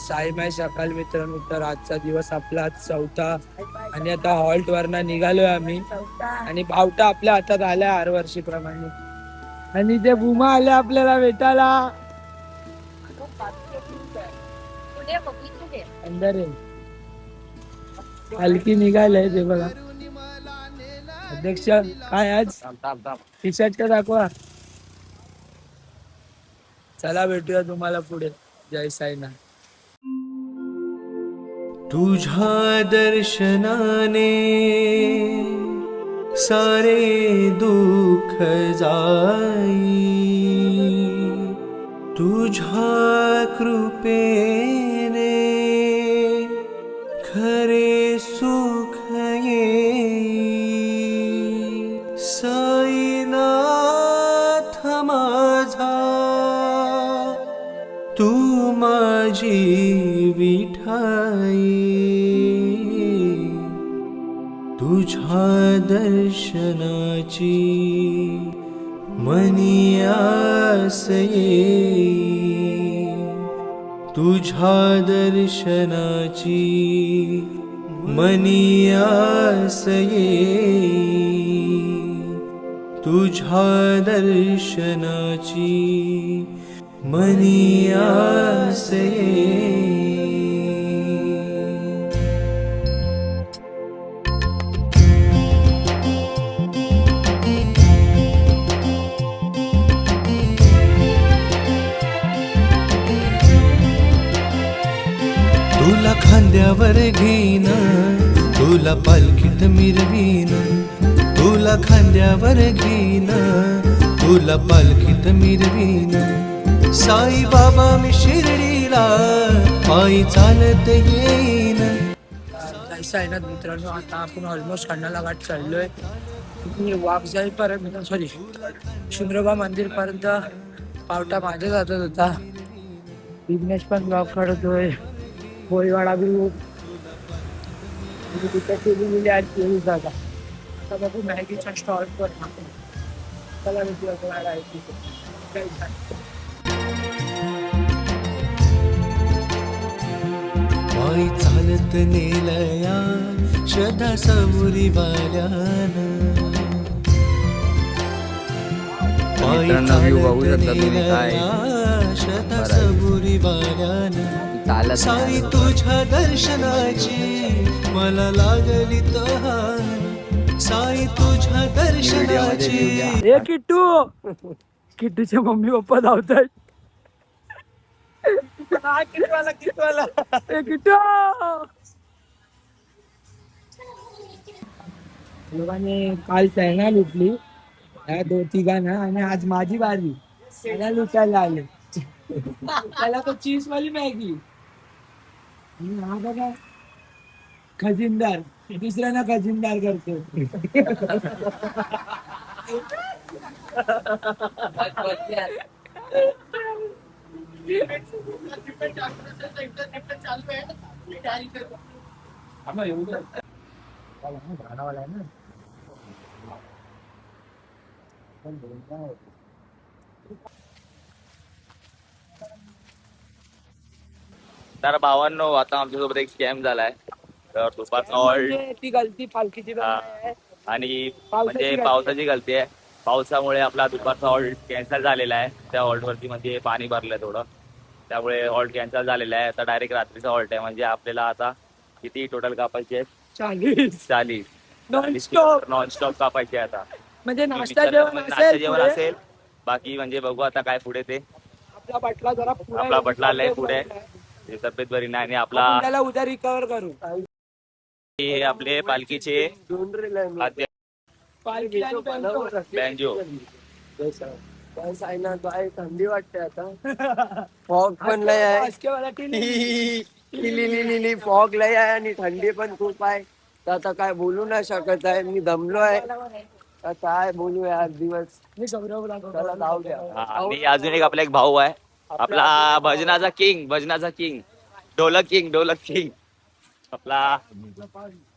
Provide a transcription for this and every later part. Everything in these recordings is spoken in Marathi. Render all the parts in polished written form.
साई माय सकाळ मित्रांनो. तर आजचा दिवस आपला आज चौथा आणि आता हॉल्ट वरना निघालोय आम्ही आणि बावटा आपल्या हातात आल्या हर वर्षीप्रमाणे आणि ते बुमा आले आपल्याला भेटायला. अंदर आहे. हलकी निघालय ते बघा. अध्यक्ष काय आज टी शर्ट का दाखवा. चला भेटूया तुम्हाला पुढे. जय साईनाथ. तुझ्या दर्शनाने सारे दुःख जाई, तुझ्या कृपेने खरे सुख येई. साईनाथ माझा तू माझी विठाई, तुझ्या दर्शनाची मनी आस येई, तुझ्या दर्शनाची मनी आस येई, तुझ्या दर्शनाची मनी आस येई. तुला खांद्यावर घेईन, तुला पालखीत मिरवीन, तुला खांद्यावर घेईन, तुला पालखीत मिरवीन. साई बाबा मी शिर्डीला पायी चालत येईन. जय साईनाथ मित्रांनो. आता आपण ऑलमोस्ट खंडाला घाट चाललोय. वाघ जाईपर्यंत सॉरी शुंद्रोबा मंदिर पर्यंत पावटा माझ्याच हातात होता. विघ्नेश पण ब्लॉग काढतोय. बोईवाडा बी तिथे केली आज केली जागा. आता बघू मॅगीच्या स्टॉल वर चला भेटूया तुम्हाला. पायी चालत नेलया श्रद्धा सबुरी वाल्यान, पायी चालत नेलया श्रद्धा सबुरी वाल्यान. साई तुझ्या दर्शनाची मला लागली तहान, साई तुझ्या दर्शनाची. ए किट्टू. किट्टूचे मम्मी पप्पा धावतात. लोकांनी काल सैना लुटली या तिघांना आणि आज माझी बारी सैना लुटायला आले. त्याला तो चीज वाली मॅगी. हा बघा खजिनदार दुसऱ्यांना खजिनदार करतो. तर भावांनो, आता आमच्यासोबत एक स्कॅम झालाय. तर दुपारचा हॉल्ट ती गलती पालखीची आहे आणि म्हणजे पावसाची गलती आहे. पावसामुळे आपला दुपारचा हॉल्ट कॅन्सल झालेला आहे. त्या हॉल्ट वरती म्हणजे पाणी भरलंय थोडं, त्यामुळे हॉल्ट कॅन्सल झालेला आहे. आता डायरेक्ट रात्रीचा हॉल्ट आहे. म्हणजे आपल्याला आता किती टोटल कापायचे आहेत? 40 नॉनस्टॉप कापायचे आता. म्हणजे नाश्ता जेवण असेल. बाकी म्हणजे बघू आता काय पुढे ते. आपला बटला आलाय पुढे. तब्येत बरी नाही आणि आपला उद्या रिकवर करू. आपले पालखीचे बँजो. थंडी वाटते आता. फॉग पण लय आहे. फॉग लय आहे आणि थंडी पण खूप आहे. तर आता काय बोलू नाही शकत आहे. मी दमलो आहे. काय बोलू यार दिवस. चला जाऊ द्या. आणि अजून एक आपला एक भाऊ आहे. आपला भजनाचा किंग ढोलक किंग आपला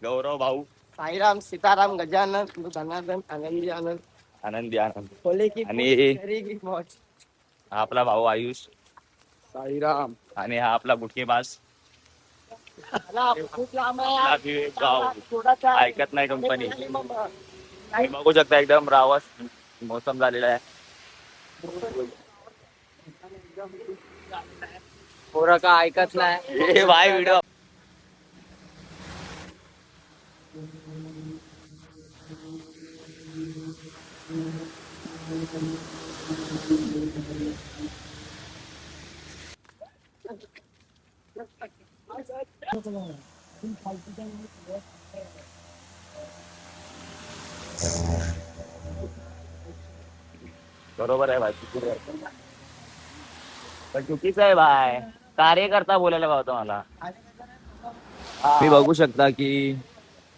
गौरव भाऊ. साईराम सीताराम गजानन धनार्दन आनंदी आनंद आणि आपला भाऊ आयुष. साईराम. आणि हा आपला गुटकेबाज खूप लांब आहे. गाव थोडासा ऐकत नाही कंपनी. तुम्ही बघू शकता एकदम रावस मोसम झालेला आहे. पोरं का ऐकत नाही. हे भाई व्हिडिओ बरोबर आहे भाई, चुकीचं आहे. पण चुकीचं आहे भाई, कार्यकर्ता बोलायला पाहतो मला. तुम्ही बघू शकता की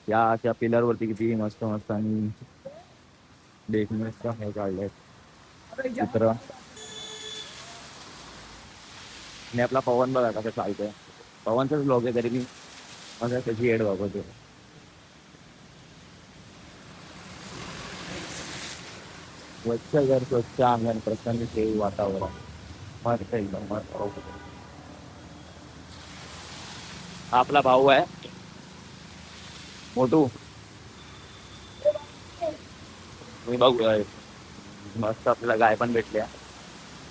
या त्या पिलर वरती किती मस्त मस्त आणि देखणं हे काढलंय चित्र. आणि आपला पवन बघा कसं चालतोय. पवनचाच ब्लॉग आहे तरी मी मला त्याची एड बघतो. स्वच्छ घर, स्वच्छ अंगण, प्रसन्न ते वातावरण, मस्त एकदम मस्त. हा आपला भाऊ आहे मोटू. तुम्ही बघू मस्त आपल्याला गाय पण भेटल्या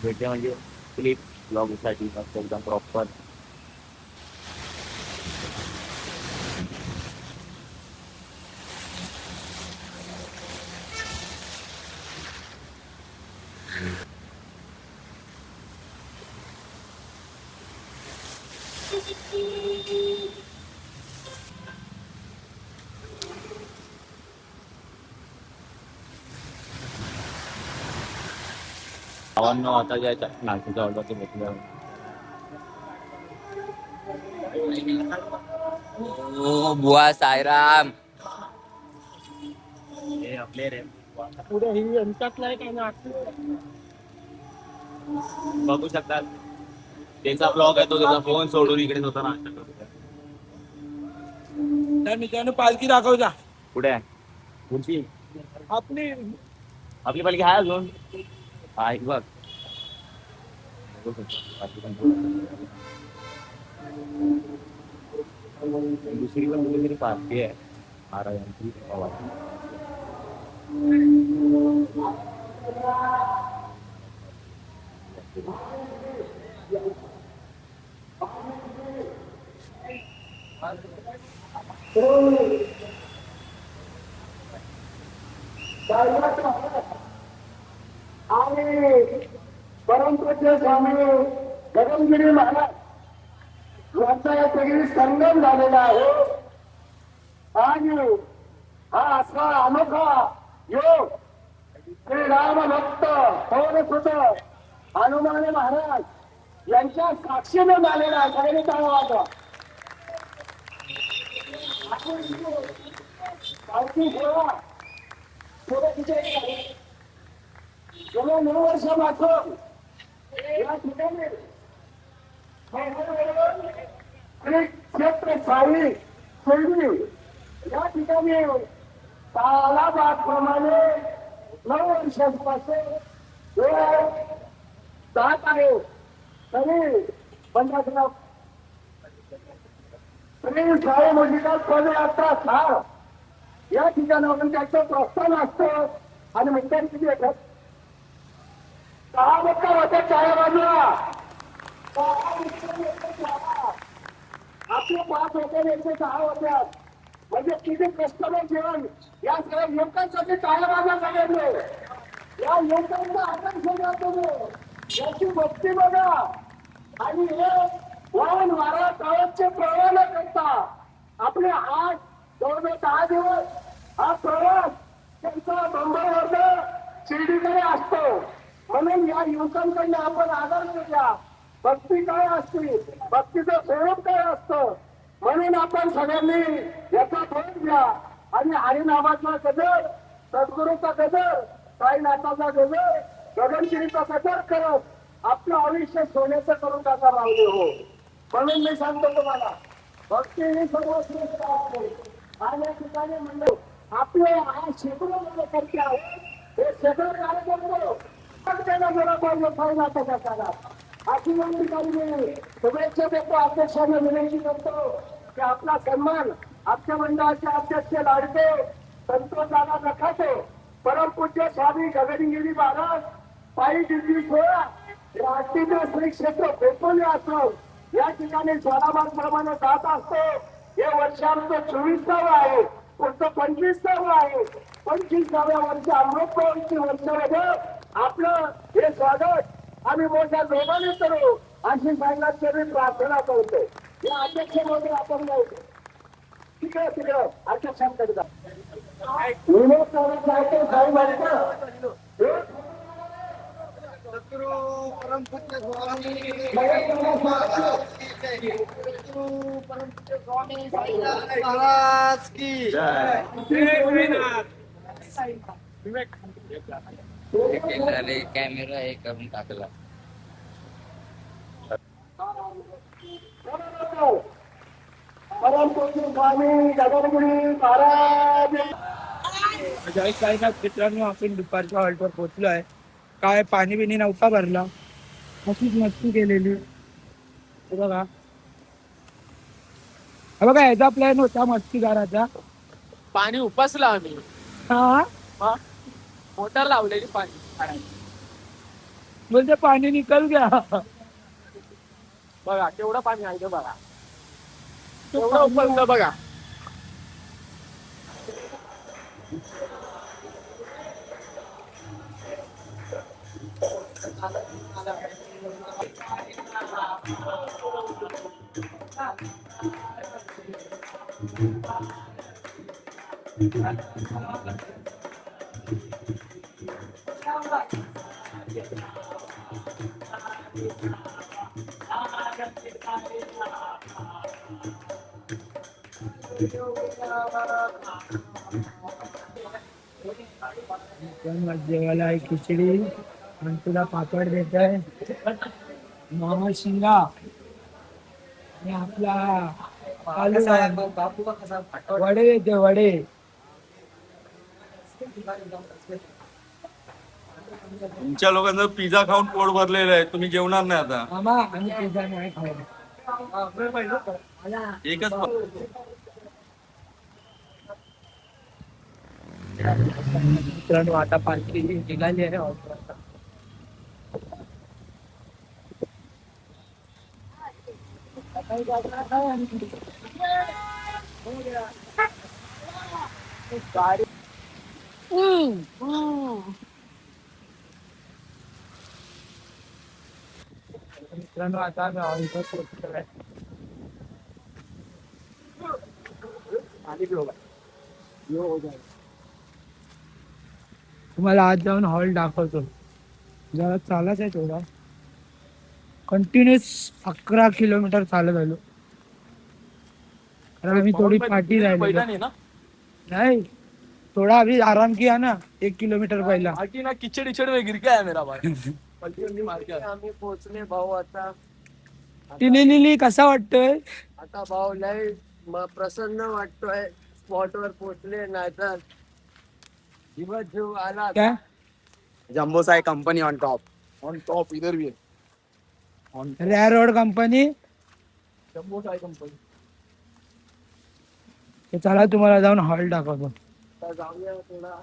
म्हणजे क्लिप ब्लॉग साठी मस्त एकदम प्रॉपर. भावांनो आता जायचं नाशिकच्या ऑर्डरचे भेटलं. ओ बुवा साईराम. हे आपले रे पुढे ही यांच्यातला काय ना. बघू शकतात त्याचा ब्लॉग आहे, तो त्याचा फोन सोडून इकडे होता ना. त्या मित्रांनो पालखी दाखवता. कुठे आहे पुढची आपली आपली पालखी आहे अजून. हा एक बघ. दुसरी पण कुठेतरी पालखी आहे महाराजांची. आणि परमपूज्य स्वामी गगनगिरी महाराज यांचा या सगळी संगम झालेला आहे. आणि हा असा अनोखा योग श्री राम भक्त पवन सुत हनुमान महाराज यांच्या साक्षीने झालेला आहे. सगळ्यांनी टाळा वाजवा. पालखी सेवा गेल्या 9 वर्षापासून या ठिकाणी श्री क्षेत्र साई शिर्डी या ठिकाणी तालाबादप्रमाणे 9 वर्षापासून जात आहे. तरी पंढरपूर श्री साई मुलीचा पदयात्रा सार या ठिकाणावरून त्याचं प्रस्थान असतं. आणि म्हणतात किती येतात 6 बक्का होत्या चाया बाजूला. आपले 5 होते 6 होत्या. म्हणजे किती कष्टमय जीवन या सगळ्या युवकांसाठी टाळ्या बाजूला सगळ्यांनी. या युवकांचा आकर्षण जातो याची भक्ती बघा. आणि हे वाहन वारा तळाचे प्रवाह करता आपले 8 जवळजवळ 10 दिवस हा प्रवास त्यांचा बंबरवर्ग शिर्डीकडे असतो. म्हणून या युवकांकडनं आपण आदर घेऊया. भक्ती काय असते, भक्तीचं स्वरूप काय असतं, म्हणून आपण सगळ्यांनी याचा बोध घ्या. आणि हरिनामाचा गजर, सद्गुरूचा गजर, साईनाथाचा गजर, गगनगिरीचा गजर करत आपलं आयुष्य सोन्याचं करून टाका मागणे हो. म्हणून मी सांगतो तुम्हाला भक्ती ही सर्वश्रेष्ठ असते. आणि या ठिकाणी म्हणलो आपले हा शेकडो करते आहे. हे शेकडो कार्यक्रम त्याला जरा पाहिजे साईनाथाच्या काळात. अशी या ठिकाणी शुभेच्छा देतो, अध्यक्षांना विनंती करतो की आपला सन्मान आमच्या मंडळाचे अध्यक्ष लाडके संतोष दादा नखाते परमपूज्य स्वामी गगनगिरी महाराज पायी दिल्ली सोळा राष्ट्रीय श्री क्षेत्र खोपोली आश्रम या ठिकाणी स्वाराबाद प्रमाणे जात असतो. हे वर्ष आमचं 24वे आहे, पुढचं 25वे आहे. 25व्या वर्षी अमृत महोत्सवी वर्षामध्ये आपलं हे स्वागत आम्ही मोठ्या जोमाने करू अशी सांगण्याची मी प्रार्थना करतो. या अध्यक्षामध्ये आपण जाऊ तिकडं अध्यक्षांकडे जा. विनोद चव्हाण साहेब आहेत. कॅमेरा हे करून टाकला. परमपूज्य स्वामी गगनगिरी महाराज. जय साईनाथ मित्रांनो, आपण दुपारच्या हॉल्टवर पोहोचलो आहे. काय पाणी बिणी नव्हता भरला, अशीच मस्ती केलेली. हे बघा, हे बघा, याचा प्लॅन होता मस्ती करायचा. पाणी उपसला आम्ही, हा मोटर लावलेली पाणी. बोलते पाणी निकल गया. बघा केवढं पाणी आहे ते बघा, केवढं उपसलं बघा. जेवायला आहे खिचडी आणि तुला पापड देत आहे मामा शिंगा आणि आपला वडे देते वडे. तुमच्या लोकांचं पिझ्झा खाऊन पोट भरलेलं आहे, तुम्ही जेवणार नाही आता. मामा आम्ही पिझ्झा नाही खायला. एकच मित्रांनो, आता पालखी निघाली आहे. मित्रांनो, आता आम्ही हॉलवर पोहोचलो आहे. तुम्हाला आज जाऊन हॉल दाखवतो. जरा चालत आहे थोडा, कंटिन्युअस 11 किलोमीटर चालत आलो. कारण आम्ही थोडी पाठी राहिली पहिला नाही ना, नाही, थोडा अभी आराम किया ना 1 किलोमीटर पहिला. बाकी ना किचड इचड में गिर गया है मेरा भाई. पलटी मार के आम्ही पोहोचले भाऊ. आता टिनी लिली कसा वाटतोय? आता भाऊ लय प्रसन्न वाटतोय. स्पॉट वर पोहोचले, नाहीतर दिवस जीव आला. काय jumbo Sai company on top इधर भी है. रेअ road company. Jumbo Sai company. चला तुम्हाला जाऊन हॉल दाखवतो. तर जाऊया थोडा.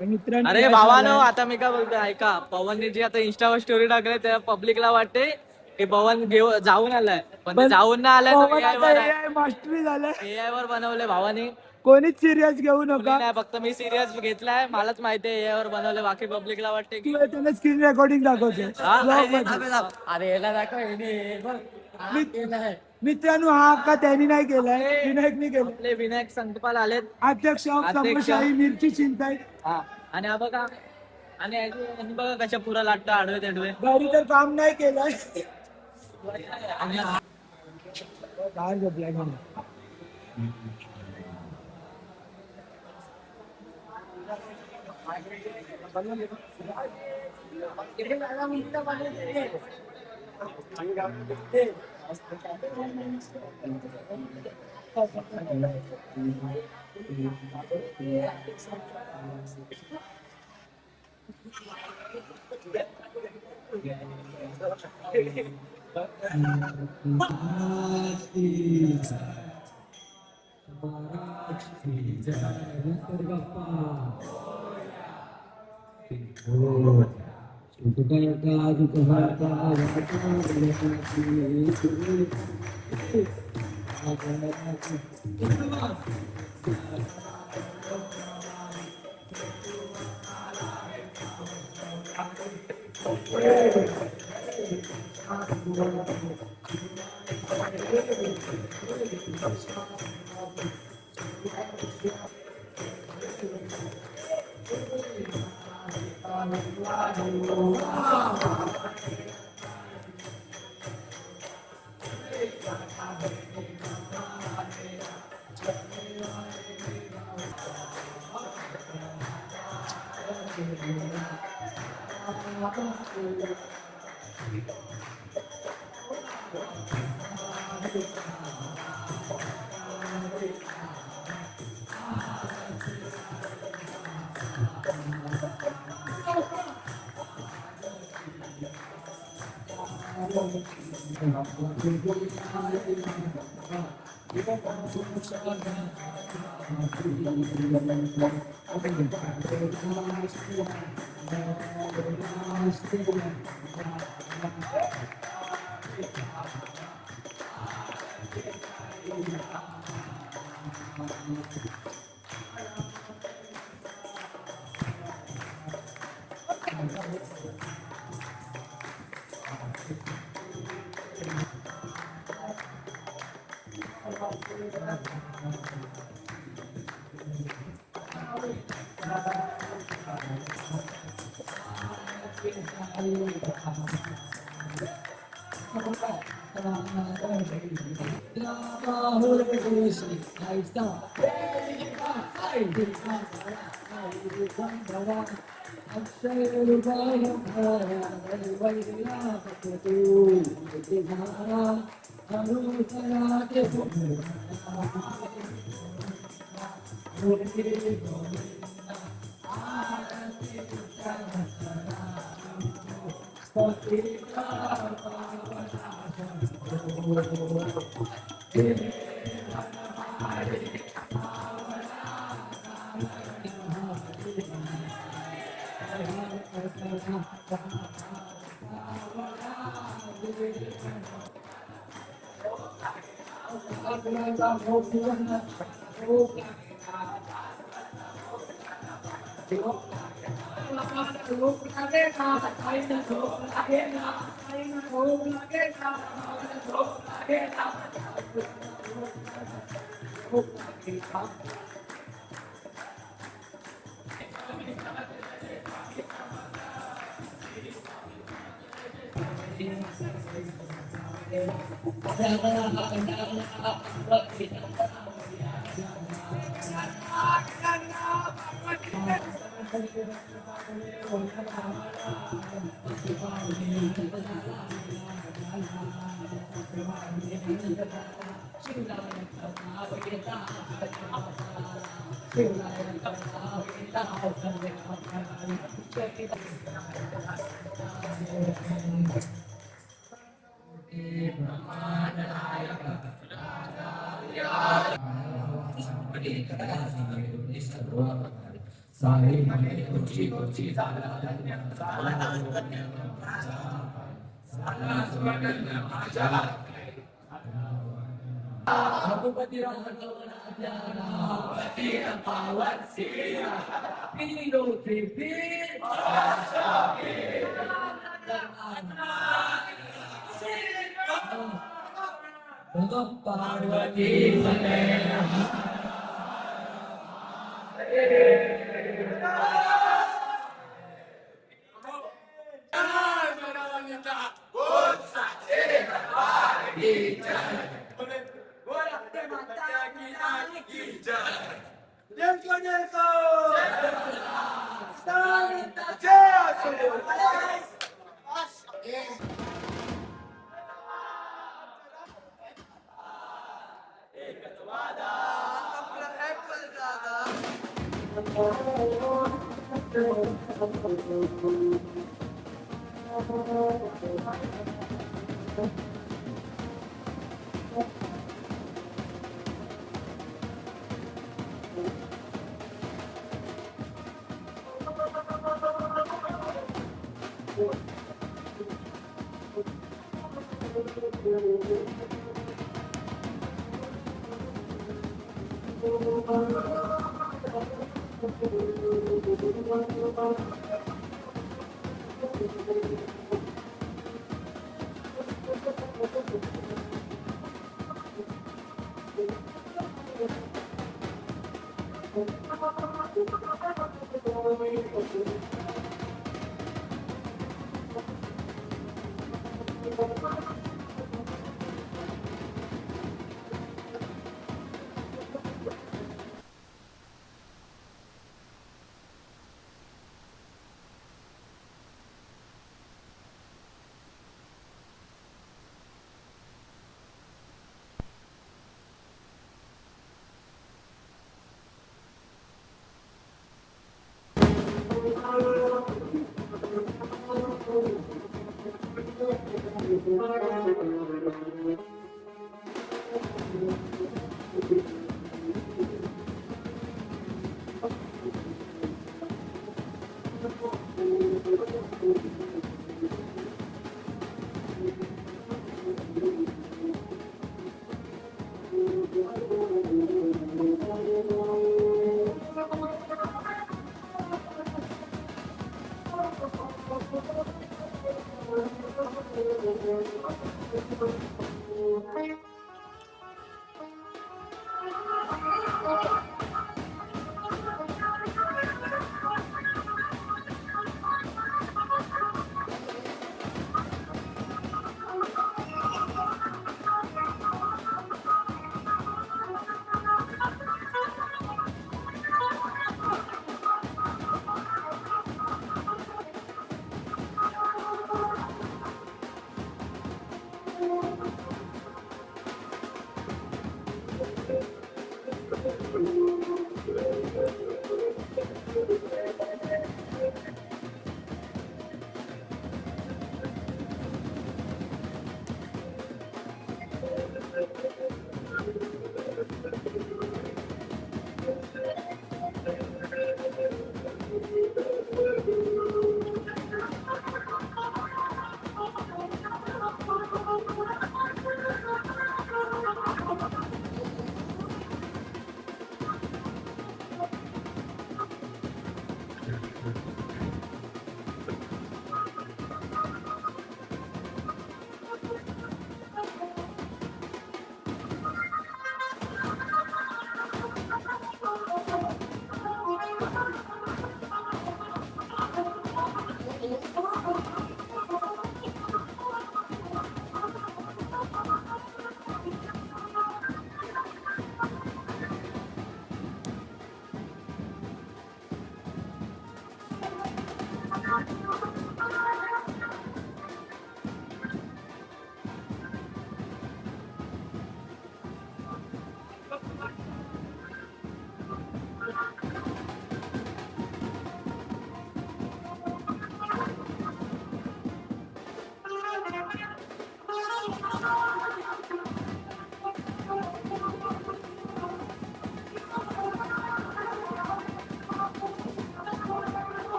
मित्रांनो, अरे भावानो, आता मी काय बोलतोय ऐका. पवनने जी आता इंस्टावर स्टोरी टाकले त्या पब्लिकला वाटते की पवन जाऊन आलाय, पण ते जाऊन नाही आलाय. मास्टरी झालं. AI वर बनवले भावानी. कोणीच सिरियस घेऊ नका. नाही, फक्त मी सिरियस घेतलाय. मलाच माहितीये AI वर बनवले. बाकी पब्लिकला वाटते की त्याला स्क्रीन रेकॉर्डिंग दाखवते. अरे याला दाखव. मित्रांनो, हा का त्यांनी नाही केलाय, विनायकने केलं. आपले विनायक संतपाल आलेत. अध्यक्ष समोशाही मिरची चिंताय. आणि हा बघा, आणि यांनी बघा कशा पुरा लाटतं आडवे तेडवे. घरी तर काम नाही केलंय. काय झोपलाय म्हणून.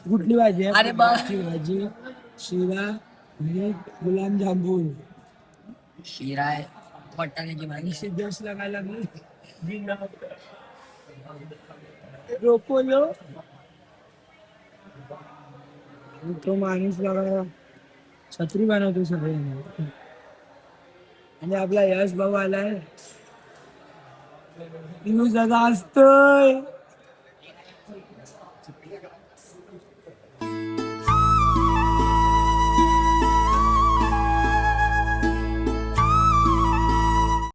कुठली भाजी आहे? अरे भाजी, शिरा आणि गुलाबजामुन. शिरा आहे, वाटाण्याची भाजी, सिद्धस लागायला लागली. रोकोलो आणि तो माणूस बघा छत्री बनवतो सगळे. आणि आपला यश भाऊ आलाय. न्यूज असतोय.